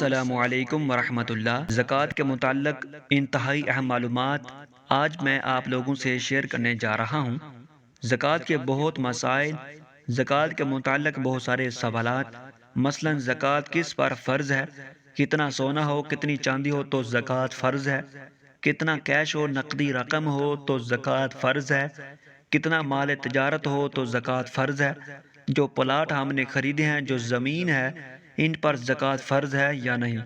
السلام علیکم ورحمۃ اللہ۔ زکوٰۃ کے متعلق انتہائی اہم معلومات آج میں آپ لوگوں سے شیئر کرنے جا رہا ہوں۔ زکوٰۃ کے بہت مسائل، زکوٰۃ کے متعلق بہت سارے سوالات، مثلاً زکوٰۃ کس پر فرض ہے، کتنا سونا ہو کتنی چاندی ہو تو زکوٰۃ فرض ہے، کتنا کیش ہو نقدی رقم ہو تو زکوٰۃ فرض ہے، کتنا مال تجارت ہو تو زکوٰۃ فرض ہے، جو پلاٹ ہم نے خریدے ہیں، جو زمین ہے، ان پر زکوٰۃ فرض ہے یا نہیں،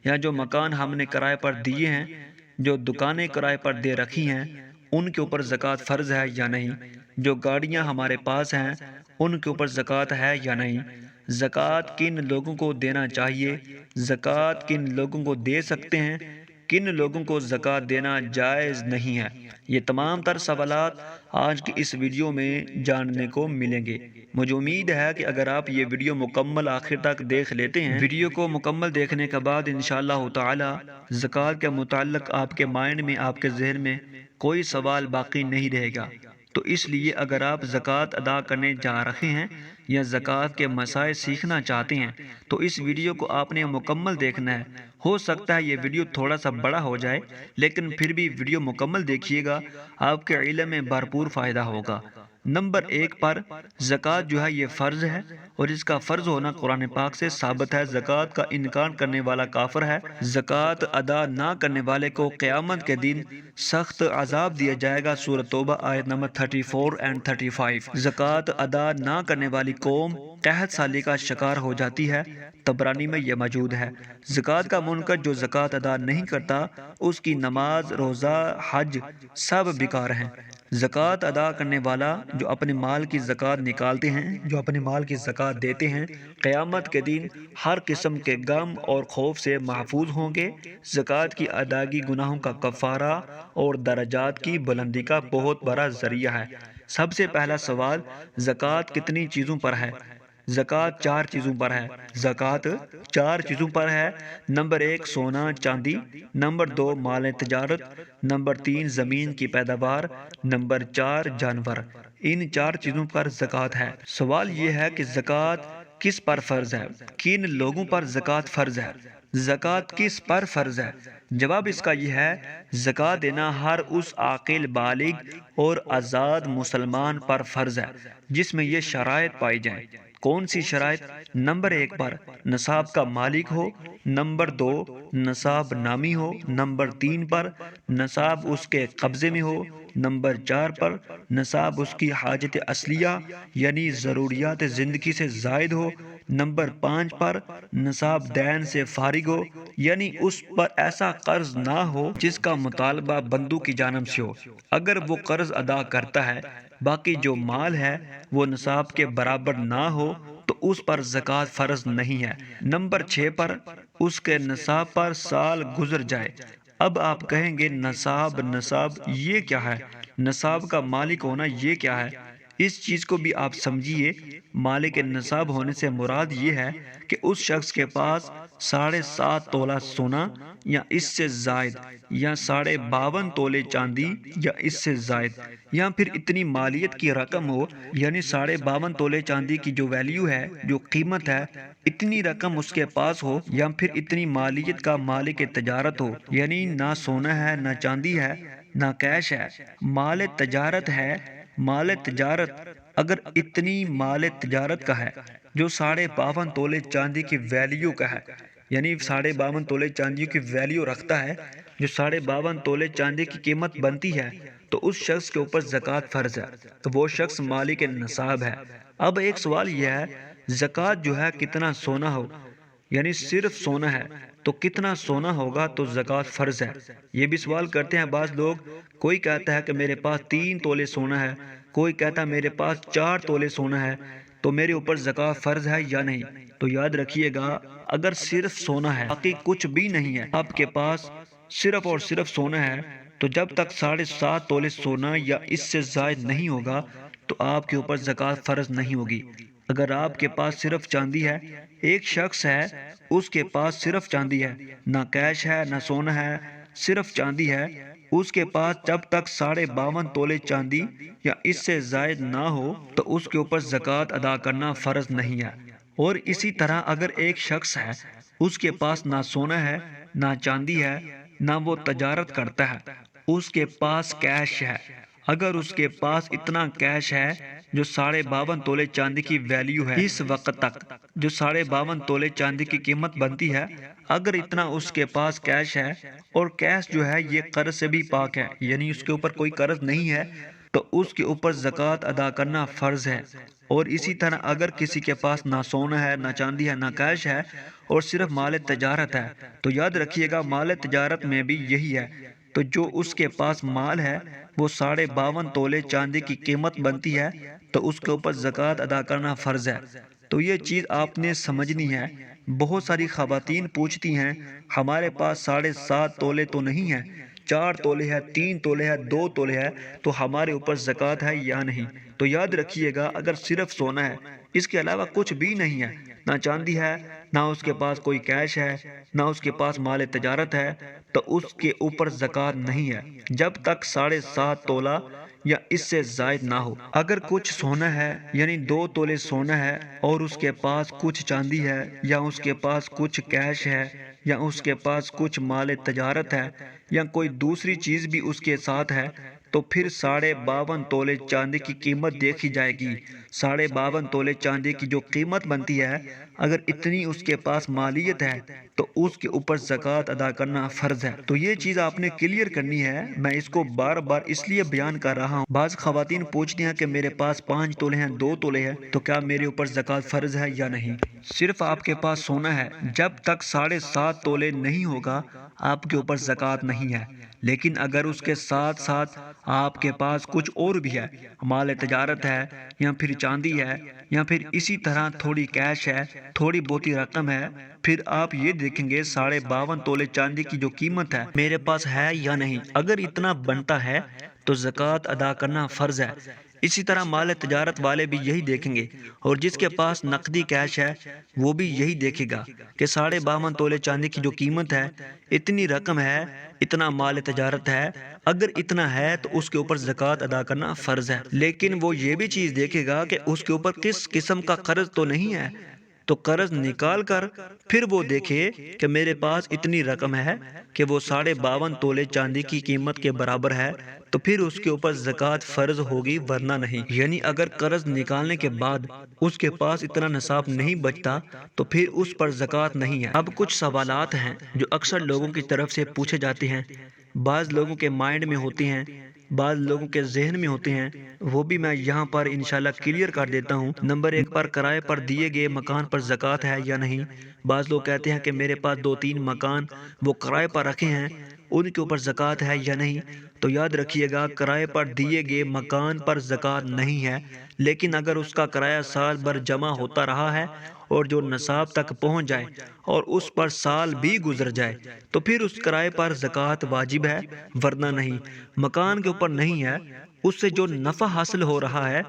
یا جو مکان ہم نے کرائے پر دیے ہیں، جو دکانیں کرائے پر دے رکھی ہیں، ان کے اوپر زکوٰۃ فرض ہے یا نہیں، جو گاڑیاں ہمارے پاس ہیں ان کے اوپر زکوٰۃ ہے یا نہیں، زکوٰۃ کن لوگوں کو دینا چاہیے، زکوٰۃ کن لوگوں کو دے سکتے ہیں، کن لوگوں کو زکوٰۃ دینا جائز نہیں ہے، یہ تمام تر سوالات آج کی اس ویڈیو میں جاننے کو ملیں گے۔ مجھے امید ہے کہ اگر آپ یہ ویڈیو مکمل آخر تک دیکھ لیتے ہیں، ویڈیو کو مکمل دیکھنے کے بعد انشاءاللہ تعالی زکوٰۃ کے متعلق آپ کے مائنڈ میں، آپ کے ذہن میں کوئی سوال باقی نہیں رہے گا۔ تو اس لیے اگر آپ زکوٰۃ ادا کرنے جا رہے ہیں یا زکوٰۃ کے مسائل سیکھنا چاہتے ہیں تو اس ویڈیو کو آپ نے مکمل دیکھنا ہے۔ ہو سکتا ہے یہ ویڈیو تھوڑا سا بڑا ہو جائے، لیکن پھر بھی ویڈیو مکمل دیکھیے گا، آپ کے علم میں بھرپور فائدہ ہوگا۔ نمبر 1 پر زکوٰۃ جو ہے یہ فرض ہے، اور اس کا فرض ہونا قرآن پاک سے ثابت ہے۔ زکوٰۃ کا انکار کرنے والا کافر ہے۔ زکوٰۃ ادا نہ کرنے والے کو قیامت کے دن سخت عذاب دیا جائے گا۔ سورۃ توبہ آیت نمبر 34 اور 35۔ زکوٰۃ ادا نہ کرنے والی قوم قحط سالی کا شکار ہو جاتی ہے، طبرانی میں یہ موجود ہے۔ زکوٰۃ کا منکر جو زکوٰۃ ادا نہیں کرتا، اس کی نماز، روزہ، حج سب بیکار ہیں۔ زکوٰۃ ادا کرنے والا جو اپنے مال کی زکوٰۃ نکالتے ہیں، جو اپنے مال کی زکوٰۃ دیتے ہیں، قیامت کے دن ہر قسم کے غم اور خوف سے محفوظ ہوں گے۔ زکوٰۃ کی ادائیگی گناہوں کا کفارہ اور درجات کی بلندی کا بہت بڑا ذریعہ ہے۔ سب سے پہلا سوال، زکوٰۃ کتنی چیزوں پر ہے؟ زکوٰۃ 4 چیزوں پر ہے۔ زکوٰۃ 4 چیزوں پر ہے۔ نمبر 1 سونا چاندی، نمبر 2 مال تجارت، نمبر 3 زمین کی پیداوار، نمبر 4 جانور۔ ان 4 چیزوں پر زکوٰۃ ہے۔ سوال یہ ہے کہ زکوٰۃ کس پر فرض ہے، کن لوگوں پر زکوٰۃ فرض ہے، زکوٰۃ کس پر فرض ہے؟ جواب اس کا یہ ہے، زکوٰۃ دینا ہر اس عاقل بالغ اور آزاد مسلمان پر فرض ہے جس میں یہ شرائط پائی جائیں۔ کون سی شرائط؟ نمبر 1 پر نصاب کا مالک ہو، نمبر 2 نصاب نامی ہو، نمبر 3 پر نصاب اس کے قبضے میں ہو، نمبر 4 پر نصاب اس کی حاجت اصلیہ یعنی ضروریات زندگی سے زائد ہو، نمبر 5 پر نصاب دین سے فارغ ہو یعنی اس پر ایسا قرض نہ ہو جس کا مطالبہ بندوں کی جانب سے ہو۔ اگر وہ قرض ادا کرتا ہے، باقی جو مال ہے وہ نصاب کے برابر نہ ہو تو اس پر زکوٰۃ فرض نہیں ہے۔ نمبر 6 پر اس کے نصاب پر سال گزر جائے۔ اب آپ کہیں گے نصاب یہ کیا ہے؟ نصاب کا مالک ہونا یہ کیا ہے؟ اس چیز کو بھی آپ سمجھیے۔ مالک نصاب ہونے سے مراد یہ ہے کہ اس شخص کے پاس 7.5 تولہ سونا یا اس سے زائد، یا 52.5 تولے چاندی یا اس سے زائد، یا پھر اتنی مالیت کی رقم ہو، یعنی 52.5 تولے چاندی کی جو ویلیو ہے، جو قیمت ہے، اتنی رقم اس کے پاس ہو، یا پھر اتنی مالیت کا مالک تجارت ہو، یعنی نہ سونا ہے، نہ چاندی ہے، نہ کیش ہے، مال تجارت ہے۔ مال تجارت اگر اتنی مال تجارت کا ہے جو 52.5 تولے چاندی کی ویلیو کا ہے، یعنی 52.5 تولے چاندی کی ویلیو رکھتا ہے، جو 52.5 تولے چاندی کی قیمت بنتی ہے، تو اس شخص کے اوپر زکوٰۃ فرض ہے، تو وہ شخص مالک نصاب ہے۔ اب ایک سوال یہ ہے، زکوٰۃ جو ہے کتنا سونا ہو، یعنی صرف سونا ہے تو کتنا سونا ہوگا تو زکوٰۃ فرض ہے؟ یہ بھی سوال کرتے ہیں بعض لوگ۔ کوئی کہتا ہے کہ میرے پاس 3 تولے سونا ہے، کوئی کہتا ہے میرے پاس 4 تولے سونا ہے، تو میرے اوپر زکوٰۃ فرض ہے یا نہیں؟ تو یاد رکھیے گا، اگر صرف سونا ہے، باقی کچھ بھی نہیں ہے، آپ کے پاس صرف اور صرف سونا ہے، تو جب تک 7.5 تولے سونا یا اس سے زائد نہیں ہوگا تو آپ کے اوپر زکوٰۃ فرض نہیں ہوگی۔ اگر آپ کے پاس صرف چاندی ہے، ایک شخص ہے اس کے پاس صرف چاندی ہے، نہ کیش ہے نہ سونا ہے، صرف چاندی ہے، اس کے پاس جب تک 52.5 تولے چاندی یا اس سے زائد نہ ہو تو اس کے اوپر زکوٰۃ ادا کرنا فرض نہیں ہے۔ اور اسی طرح اگر ایک شخص ہے اس کے پاس نہ سونا ہے نہ چاندی ہے، نہ وہ تجارت کرتا ہے، اس کے پاس کیش ہے۔ اگر اس کے پاس اتنا کیش ہے جو 52.5 تولے چاندی کی ویلیو ہے اس وقت تک، جو 52.5 تولے چاندی کی قیمت بنتی ہے، اگر اتنا اس کے پاس کیش ہے، اور کیش جو ہے یہ قرض سے بھی پاک ہے، یعنی اس کے اوپر کوئی قرض نہیں ہے، تو اس کے اوپر زکوٰۃ ادا کرنا فرض ہے۔ اور اسی طرح اگر کسی کے پاس نہ سونا ہے نہ چاندی ہے نہ کیش ہے اور صرف مال تجارت ہے، تو یاد رکھیے گا مال تجارت میں بھی یہی ہے، تو جو اس کے پاس مال ہے وہ 52.5 تولے چاندی کی قیمت بنتی ہے، تو اس کے اوپر زکوٰۃ ادا کرنا فرض ہے۔ تو یہ چیز آپ نے سمجھنی ہے۔ بہت ساری خواتین پوچھتی ہیں ہمارے پاس 7.5 تولے تو نہیں ہے، 4 تولے ہے، 3 تولے ہے، 2 تولے ہے، تو ہمارے اوپر زکوٰۃ ہے یا نہیں؟ تو یاد رکھیے گا اگر صرف سونا ہے، اس کے علاوہ کچھ بھی نہیں ہے، نہ چاندی ہے، نہ اس کے پاس کوئی کیش ہے، نہ اس کے پاس مال تجارت ہے، تو اس کے اوپر زکوٰۃ نہیں ہے جب تک 7.5 تولہ یا اس سے زائد نہ ہو۔ اگر کچھ سونا ہے یعنی 2 تولے سونا ہے اور اس کے پاس کچھ چاندی ہے یا اس کے پاس کچھ کیش ہے یا اس کے پاس کچھ مال تجارت ہے یا کوئی دوسری چیز بھی اس کے ساتھ ہے، تو پھر 52.5 تولے چاندی کی قیمت دیکھی جائے گی۔ 52.5 تولے چاندی کی جو قیمت بنتی ہے، اگر اتنی اس کے پاس مالیت ہے تو اس کے اوپر زکوٰۃ ادا کرنا فرض ہے۔ تو یہ چیز آپ نے کلیئر کرنی ہے، میں اس کو بار بار اس لیے بیان کر رہا ہوں۔ بعض خواتین پوچھتی ہیں کہ میرے پاس 5 تولے ہیں، 2 تولے ہیں، تو کیا میرے اوپر زکوٰۃ فرض ہے یا نہیں؟ صرف آپ کے پاس سونا ہے، جب تک 7.5 تولے نہیں ہوگا آپ کے اوپر زکوٰۃ نہیں ہے، لیکن اگر اس کے ساتھ ساتھ آپ کے پاس کچھ اور بھی ہے، مال تجارت ہے یا پھر چاندی ہے یا پھر اسی طرح تھوڑی کیش ہے، تھوڑی بہت رقم ہے، پھر آپ یہ دیکھیں گے 52.5 تولے چاندی کی جو قیمت ہے میرے پاس ہے یا نہیں۔ اگر اتنا بنتا ہے تو زکوٰۃ ادا کرنا فرض ہے۔ اسی طرح مال تجارت والے بھی یہی دیکھیں گے، اور جس کے پاس نقدی کیش ہے وہ بھی یہی دیکھے گا کہ 52.5 تولے چاندی کی جو قیمت ہے، اتنی رقم ہے، اتنا مال تجارت ہے، اگر اتنا ہے تو اس کے اوپر زکوٰۃ ادا کرنا فرض ہے۔ لیکن وہ یہ بھی چیز دیکھے گا کہ اس کے اوپر کس قسم کا قرض تو نہیں ہے، تو قرض نکال کر پھر وہ دیکھے کہ میرے پاس اتنی رقم ہے کہ وہ 52.5 تولے چاندی کی قیمت کے برابر ہے، تو پھر اس کے اوپر زکوٰۃ فرض ہوگی، ورنہ نہیں۔ یعنی اگر قرض نکالنے کے بعد اس کے پاس اتنا نصاب نہیں بچتا تو پھر اس پر زکوٰۃ نہیں ہے۔ اب کچھ سوالات ہیں جو اکثر لوگوں کی طرف سے پوچھے جاتے ہیں، بعض لوگوں کے مائنڈ میں ہوتے ہیں، بعض لوگوں کے ذہن میں ہوتے ہیں، وہ بھی میں یہاں پر انشاءاللہ کلیئر کر دیتا ہوں۔ نمبر 1 پر کرائے پر دیے گئے مکان پر زکوٰۃ ہے یا نہیں؟ بعض لوگ کہتے ہیں کہ میرے پاس 2-3 مکان وہ کرائے پر رکھے ہیں، ان کے اوپر زکوٰۃ ہے یا نہیں؟ تو یاد رکھیے گا کرائے پر دیے گئے مکان پر زکوٰۃ نہیں ہے، لیکن اگر اس کا کرایہ سال بھر جمع ہوتا رہا ہے اور جو نصاب تک پہنچ جائے اور اس پر سال بھی گزر جائے تو پھر اس کرائے پر زکوٰۃ واجب ہے، ورنہ نہیں۔ مکان کے اوپر نہیں ہے، اس سے جو نفع حاصل ہو رہا ہے،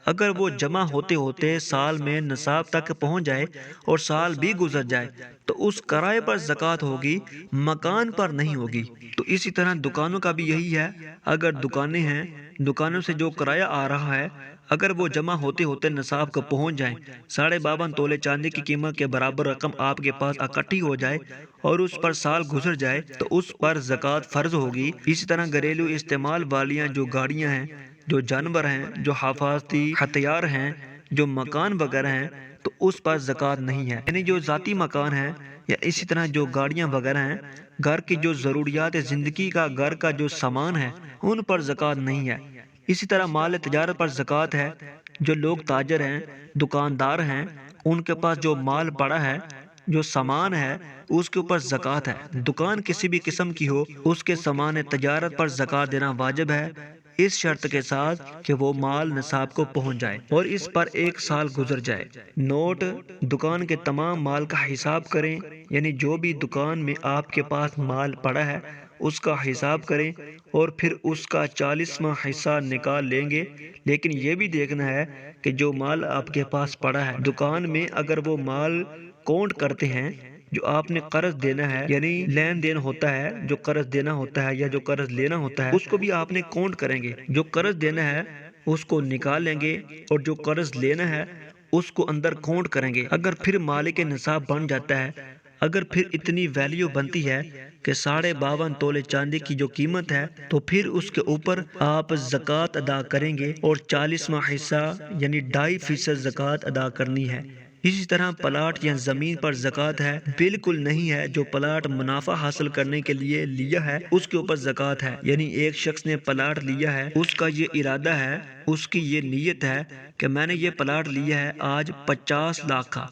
اگر وہ جمع ہوتے ہوتے سال میں نصاب تک پہنچ جائے اور سال بھی گزر جائے تو اس کرائے پر زکوٰۃ ہوگی، مکان پر نہیں ہوگی۔ تو اسی طرح دکانوں کا بھی یہی ہے، اگر دکانیں ہیں، دکانوں سے جو کرایہ آ رہا ہے، اگر وہ جمع ہوتے ہوتے نصاب کو پہنچ جائیں، 52.5 تولے چاندی کی قیمت کے برابر رقم آپ کے پاس اکٹھی ہو جائے اور اس پر سال گزر جائے تو اس پر زکوٰۃ فرض ہوگی۔ اسی طرح گھریلو استعمال والیاں جو گاڑیاں ہیں، جو جانور ہیں، جو حفاظتی ہتھیار ہیں، جو مکان وغیرہ ہیں، تو اس پر زکوٰۃ نہیں ہے۔ یعنی جو ذاتی مکان ہیں یا اسی طرح جو گاڑیاں وغیرہ ہیں، گھر کی جو ضروریات زندگی کا گھر کا جو سامان ہے، ان پر زکوٰۃ نہیں ہے۔ اسی طرح مال تجارت پر زکوٰۃ ہے۔ جو لوگ تاجر ہیں، دکاندار ہیں، ان کے پاس جو مال پڑا ہے، جو سامان ہے، اس کے اوپر زکوٰۃ ہے۔ دکان کسی بھی قسم کی ہو، اس کے سامان تجارت پر زکوٰۃ دینا واجب ہے، اس شرط کے ساتھ کہ وہ مال نصاب کو پہنچ جائے اور اس پر 1 سال گزر جائے۔ نوٹ دکان کے تمام مال کا حساب کریں، یعنی جو بھی دکان میں آپ کے پاس مال پڑا ہے اس کا حساب کریں اور پھر اس کا 40واں حصہ نکال لیں گے۔ لیکن یہ بھی دیکھنا ہے کہ جو مال آپ کے پاس پڑا ہے دکان میں، اگر وہ مال کاؤنٹ کرتے ہیں جو آپ نے قرض دینا ہے، یعنی لین دین ہوتا ہے، جو قرض دینا ہوتا ہے یا جو قرض لینا ہوتا ہے، اس کو بھی آپ نے کاؤنٹ کریں گے۔ جو قرض دینا ہے اس کو نکال لیں گے اور جو قرض لینا ہے اس کو اندر کاؤنٹ کریں گے۔ اگر پھر مالک نصاب بن جاتا ہے، اگر پھر اتنی ویلیو بنتی ہے کہ 52.5 تولے چاندی کی جو قیمت ہے، تو پھر اس کے اوپر آپ زکوٰۃ ادا کریں گے اور 40واں حصہ یعنی 2.5% زکوٰۃ ادا کرنی ہے۔ اسی طرح پلاٹ یا زمین پر زکوٰۃ ہے بالکل نہیں ہے۔ جو پلاٹ منافع حاصل کرنے کے لیے لیا ہے اس کے اوپر زکوٰۃ ہے، یعنی ایک شخص نے پلاٹ لیا ہے، اس کا یہ ارادہ ہے، اس کی یہ نیت ہے کہ میں نے یہ پلاٹ لیا ہے آج 50 لاکھ کا،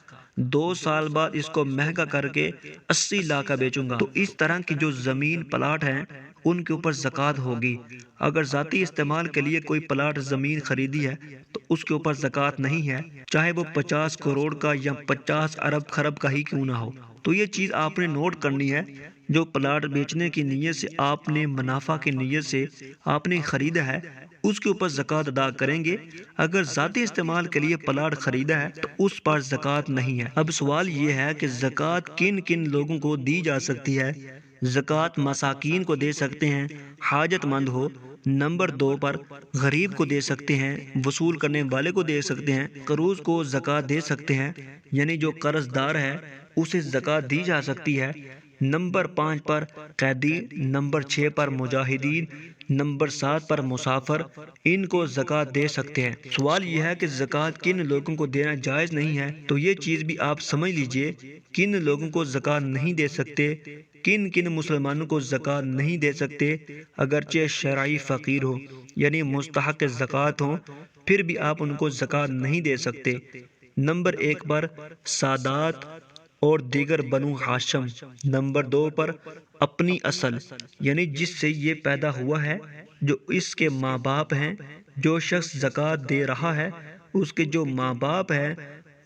2 سال بعد اس کو مہنگا کر کے 80 لاکھ کا بیچوں گا، تو اس طرح کی جو زمین پلاٹ ہیں ان کے اوپر زکوٰۃ ہوگی۔ اگر ذاتی استعمال کے لیے کوئی پلاٹ زمین خریدی ہے تو اس کے اوپر زکوٰۃ نہیں ہے، چاہے وہ 50 کروڑ کا یا 50 ارب خرب کا ہی کیوں نہ ہو۔ تو یہ چیز آپ نے نوٹ کرنی ہے، جو پلاٹ بیچنے کی نیت سے آپ نے منافع کی نیت سے آپ نے خریدا ہے اس کے اوپر زکوٰۃ ادا کریں گے۔ اگر ذاتی استعمال کے لیے پلاٹ خریدا ہے تو اس پر زکوٰۃ نہیں ہے۔ اب سوال یہ ہے کہ زکوٰۃ کن کن لوگوں کو دی جا سکتی ہے؟ زکوٰۃ مساکین کو دے سکتے ہیں، حاجت مند ہو۔ نمبر 2 پر غریب کو دے سکتے ہیں، وصول کرنے والے کو دے سکتے ہیں، قروض کو زکوٰۃ دے سکتے ہیں، یعنی جو قرض دار ہے اسے زکوٰۃ دی جا سکتی ہے۔ نمبر 5 پر قیدی، نمبر 6 پر مجاہدین، نمبر 7 پر مسافر، ان کو زکوٰۃ دے سکتے ہیں۔ سوال یہ ہے کہ زکوٰۃ کن لوگوں کو دینا جائز نہیں ہے، تو یہ چیز بھی آپ سمجھ لیجئے، کن لوگوں کو زکوٰۃ نہیں دے سکتے، کن کن مسلمانوں کو زکوٰۃ نہیں دے سکتے۔ اگرچہ شرعی فقیر ہو یعنی مستحق زکوٰۃ ہوں، پھر بھی آپ ان کو زکوٰۃ نہیں دے سکتے۔ نمبر 1 پر سادات اور دیگر بنو ہاشم، نمبر 2 پر اپنی اصل یعنی جس سے یہ پیدا ہوا ہے، جو اس کے ماں باپ ہیں۔ جو شخص زکوٰۃ دے رہا ہے اس کے جو ماں باپ ہیں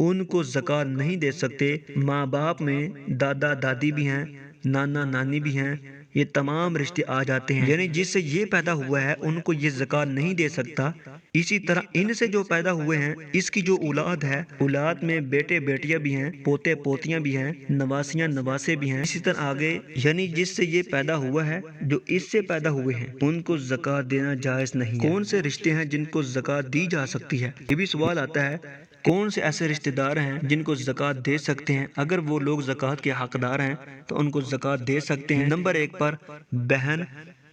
ان کو زکوٰۃ نہیں دے سکتے۔ ماں باپ میں دادا دادی بھی ہیں، نانا نانی بھی ہیں، یہ تمام رشتے آ جاتے ہیں، یعنی جس سے یہ پیدا ہوا ہے ان کو یہ زکوٰۃ نہیں دے سکتا۔ اسی طرح ان سے جو پیدا ہوئے ہیں اس کی جو اولاد ہے، اولاد میں بیٹے بیٹیاں بھی ہیں، پوتے پوتیاں بھی ہیں، نواسیاں نواسے بھی ہیں، اسی طرح آگے، یعنی جس سے یہ پیدا ہوا ہے، جو اس سے پیدا ہوئے ہیں ان کو زکوٰۃ دینا جائز نہیں ہے۔ کون سے رشتے ہیں جن کو زکوٰۃ دی جا سکتی ہے؟ یہ بھی سوال آتا ہے، کون سے ایسے رشتہ دار ہیں جن کو زکوٰۃ دے سکتے ہیں؟ اگر وہ لوگ زکوٰۃ کے حقدار ہیں تو ان کو زکوٰۃ دے سکتے ہیں۔ نمبر 1 پر بہن،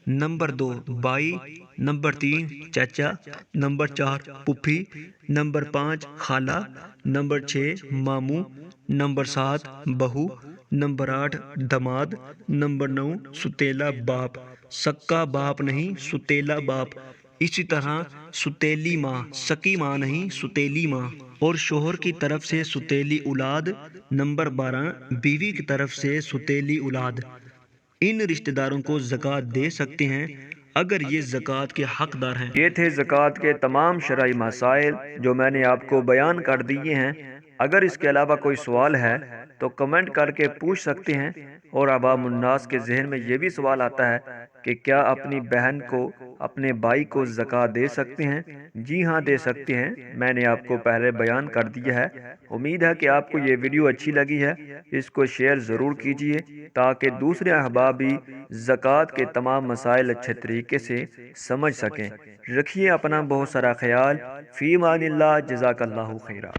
نمبر 2 بھائی، نمبر 3 چچا، نمبر 4 پھوپھی، نمبر 5 خالہ، نمبر 6 ماموں، نمبر 7 بہو، نمبر 8 داماد، نمبر 9 ستیلا باپ، سکا باپ نہیں ستیلا باپ۔ اسی طرح ستیلی ماں، سکی ماں نہیں ستیلی ماں، اور شوہر کی طرف سے ستیلی اولاد۔ نمبر 12 بیوی کی طرف سے ستیلی اولاد۔ ان رشتہ داروں کو زکوٰۃ دے سکتے ہیں اگر یہ زکوٰۃ کے حقدار ہیں۔ یہ تھے زکوٰۃ کے تمام شرعی مسائل جو میں نے آپ کو بیان کر دیے ہیں۔ اگر اس کے علاوہ کوئی سوال ہے تو کمنٹ کر کے پوچھ سکتے ہیں۔ اور عوام الناس کے ذہن میں یہ بھی سوال آتا ہے کہ کیا اپنی بہن کو، اپنے بھائی کو زکوٰۃ دے سکتے ہیں؟ جی ہاں دے سکتے ہیں، میں نے آپ کو پہلے بیان کر دیا ہے۔ امید ہے کہ آپ کو یہ ویڈیو اچھی لگی ہے، اس کو شیئر ضرور کیجئے تاکہ دوسرے احباب بھی زکوٰۃ کے تمام مسائل اچھے طریقے سے سمجھ سکیں۔ رکھیے اپنا بہت سارا خیال۔ فی امان اللہ، جزاک اللہ خیرہ۔